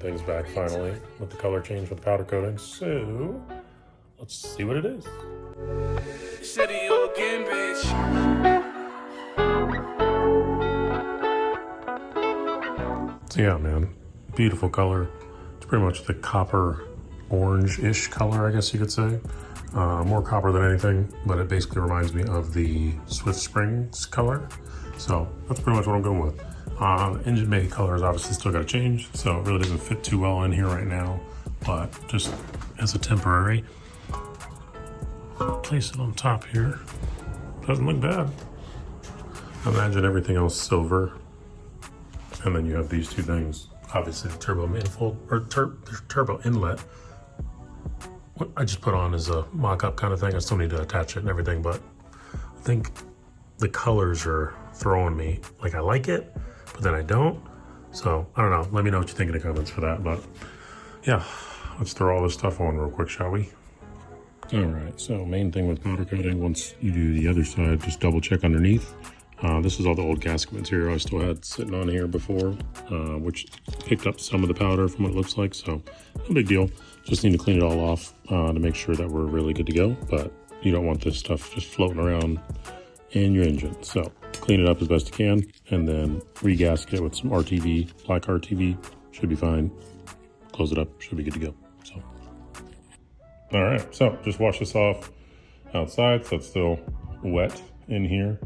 everything's back finally with the color change with powder coating. So let's see what it is. Zeteo again, bitch. So yeah, man, beautiful color. It's pretty much the copper orange-ish color, I guess you could say. More copper than anything, but it basically reminds me of the Swift Springs color. So that's pretty much what I'm going with. Engine bay color is obviously still got to change, so it really doesn't fit too well in here right now, but just as a temporary, place it on top here. Doesn't look bad. Imagine everything else silver, and then you have these two things. Obviously the turbo manifold, or turbo inlet, what I just put on is a mock-up kind of thing. I still need to attach it and everything, but I think the colors are throwing me. Like, I like it, but then I don't. So I don't know. Let me know what you think in the comments for that. But yeah, let's throw all this stuff on real quick, shall we? All right, so main thing with powder coating, once you do the other side, just double check underneath. This is all the old gasket material I still had sitting on here before, which picked up some of the powder from what it looks like, so no big deal. Just need to clean it all off to make sure that we're really good to go, but you don't want this stuff just floating around in your engine. So clean it up as best you can, and then re-gasket it with some RTV, black RTV, should be fine. Close it up, should be good to go. So, all right, so just wash this off outside, so it's still wet in here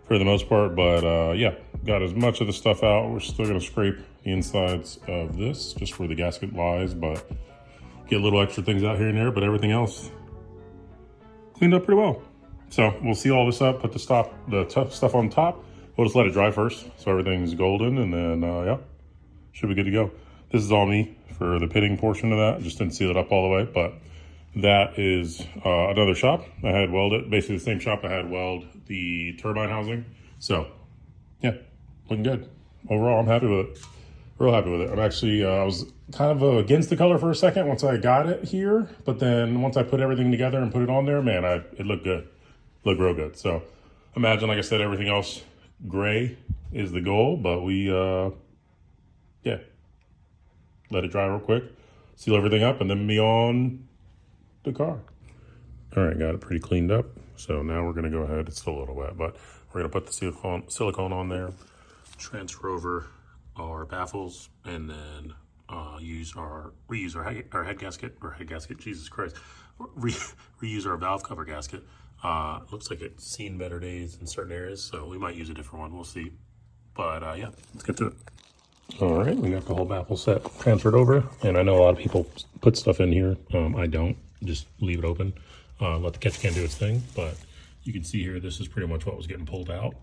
for the most part, but yeah, got as much of the stuff out. We're still gonna scrape the insides of this, just where the gasket lies, but get little extra things out here and there, but everything else cleaned up pretty well. So we'll seal all this up, put the tough stuff on top. We'll just let it dry first, so everything's golden, and then yeah, should be good to go. This is all me for the pitting portion of that. Just didn't seal it up all the way, but that is another shop I had welded, basically the same shop I had weld the turbine housing. So yeah, looking good. Overall, I'm happy with it. Real happy with it. I'm actually, I was kind of against the color for a second once I got it here, but then once I put everything together and put it on there, man, it looked good. Looked real good. So imagine, like I said, everything else gray is the goal, but we, yeah, let it dry real quick, seal everything up, and then be on the car. All right, got it pretty cleaned up. So now we're gonna go ahead, it's still a little wet, but we're gonna put the silicone on there, transfer over our baffles, and then reuse our head gasket, Jesus Christ, reuse our valve cover gasket. Looks like it's seen better days in certain areas, so we might use a different one, we'll see. But yeah, let's get to it. All right, we got the whole baffle set transferred over, and I know a lot of people put stuff in here. I don't, just leave it open, let the catch can do its thing. But you can see here, this is pretty much what was getting pulled out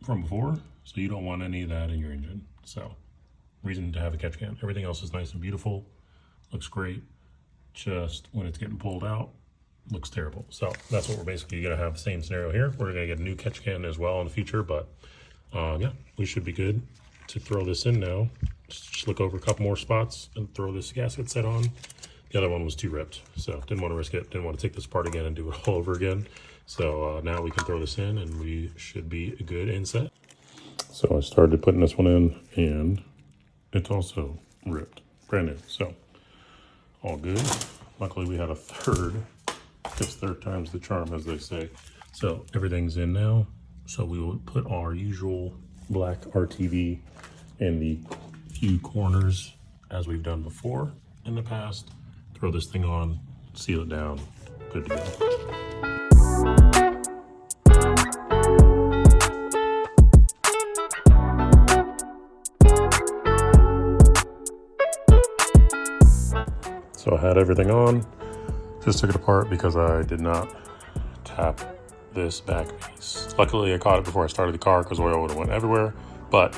from before, so you don't want any of that in your engine. So reason to have a catch can. Everything else is nice and beautiful, looks great. Just when it's getting pulled out, looks terrible. So that's what we're basically gonna have the same scenario here. We're gonna get a new catch can as well in the future, but yeah, we should be good to throw this in now. Just look over a couple more spots and throw this gasket set on. The other one was too ripped, so didn't want to risk it. Didn't want to take this apart again and do it all over again. So now we can throw this in and we should be good and set. So I started putting this one in, and it's also ripped, brand new. So all good. Luckily we had a third, because third time's the charm, as they say. So everything's in now. So we will put our usual black RTV in the few corners as we've done before in the past. Throw this thing on, seal it down, good to go. So I had everything on, just took it apart because I did not tap this back piece. Luckily I caught it before I started the car because oil would have went everywhere, but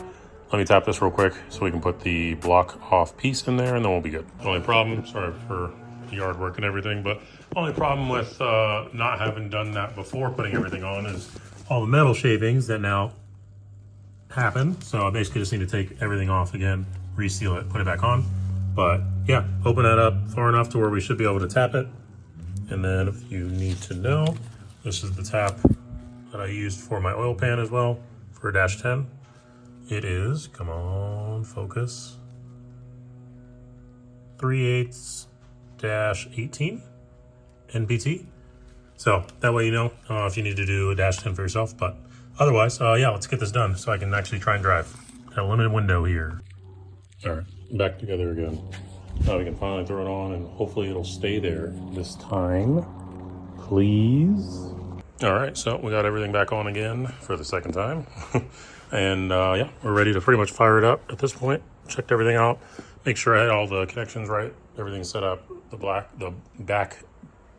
let me tap this real quick so we can put the block off piece in there, and then we'll be good. The only problem, sorry for the yard work and everything, but only problem with not having done that before putting everything on is all the metal shavings that now happen. So I basically just need to take everything off again, reseal it, put it back on. But yeah, open that up far enough to where we should be able to tap it. And then if you need to know, this is the tap that I used for my oil pan as well for a dash 10. It is, come on, focus. 3/8-18 NPT. So that way you know if you need to do a -10 for yourself. But otherwise, yeah, let's get this done so I can actually try and drive. Got a limited window here. All right, back together again. Now we can finally throw it on and hopefully it'll stay there this time. Please. All right, so we got everything back on again for the second time. And yeah, we're ready to pretty much fire it up at this point. Checked everything out. Make sure I had all the connections right. Everything's set up. The back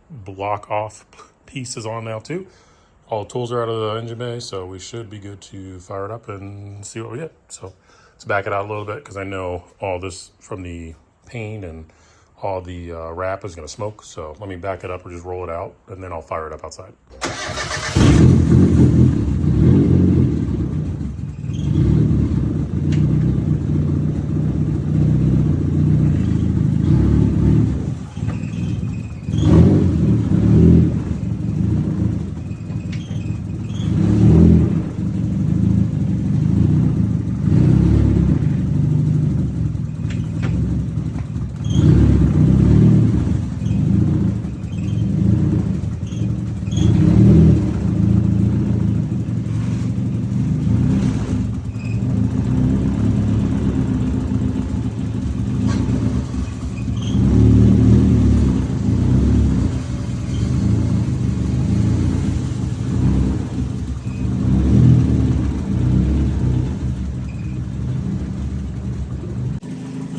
block off piece is on now too. All the tools are out of the engine bay, so we should be good to fire it up and see what we get. So let's back it out a little bit because I know all this from the paint and all the wrap is going to smoke. So let me back it up or just roll it out and then I'll fire it up outside.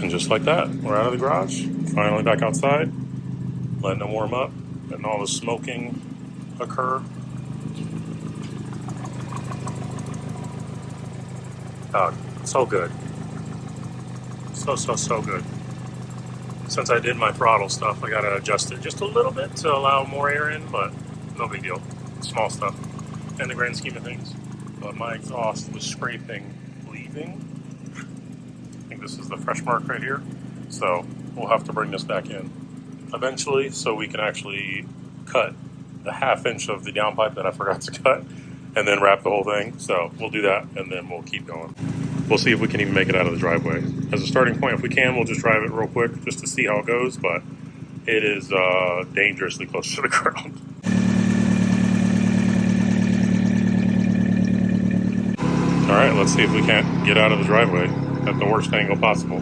And just like that, we're out of the garage, finally back outside, letting them warm up, letting all the smoking occur. Oh, so good. So good. Since I did my throttle stuff, I gotta adjust it just a little bit to allow more air in, but no big deal. Small stuff in the grand scheme of things. But my exhaust was scraping, leaving. This is the fresh mark right here, so we'll have to bring this back in eventually so we can actually cut the 1/2 inch of the downpipe that I forgot to cut and then wrap the whole thing. So we'll do that and then we'll keep going. We'll see if we can even make it out of the driveway. As a starting point, if we can, we'll just drive it real quick just to see how it goes, but it is dangerously close to the ground. All right, let's see if we can't get out of the driveway at the worst angle possible.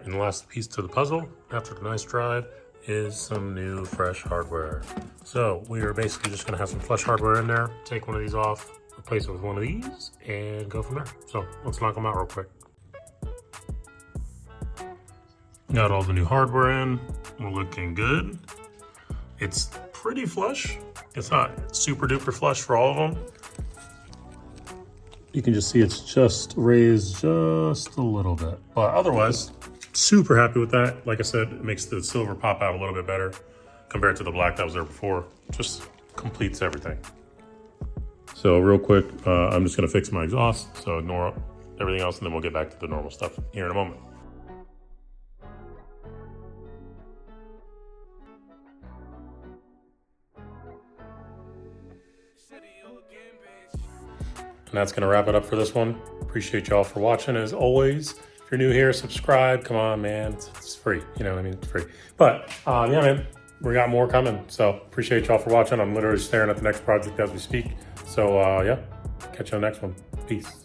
And the last piece to the puzzle after the nice drive is some new fresh hardware. So we are basically just going to have some flush hardware in there, take one of these off, replace it with one of these, and go from there. So let's knock them out real quick. Got all the new hardware in. We're looking good. It's pretty flush. It's not super duper flush for all of them. You can just see it's just raised just a little bit, but otherwise, super happy with that. Like I said, it makes the silver pop out a little bit better compared to the black that was there before. Just completes everything. So real quick, I'm just gonna fix my exhaust, so ignore everything else and then we'll get back to the normal stuff here in a moment. And that's gonna wrap it up for this one. Appreciate y'all for watching as always. If you're new here, subscribe. Come on, man. It's free. You know what I mean? It's free. But yeah, man, we got more coming. So appreciate y'all for watching. I'm literally staring at the next project as we speak. So yeah, catch you on the next one. Peace.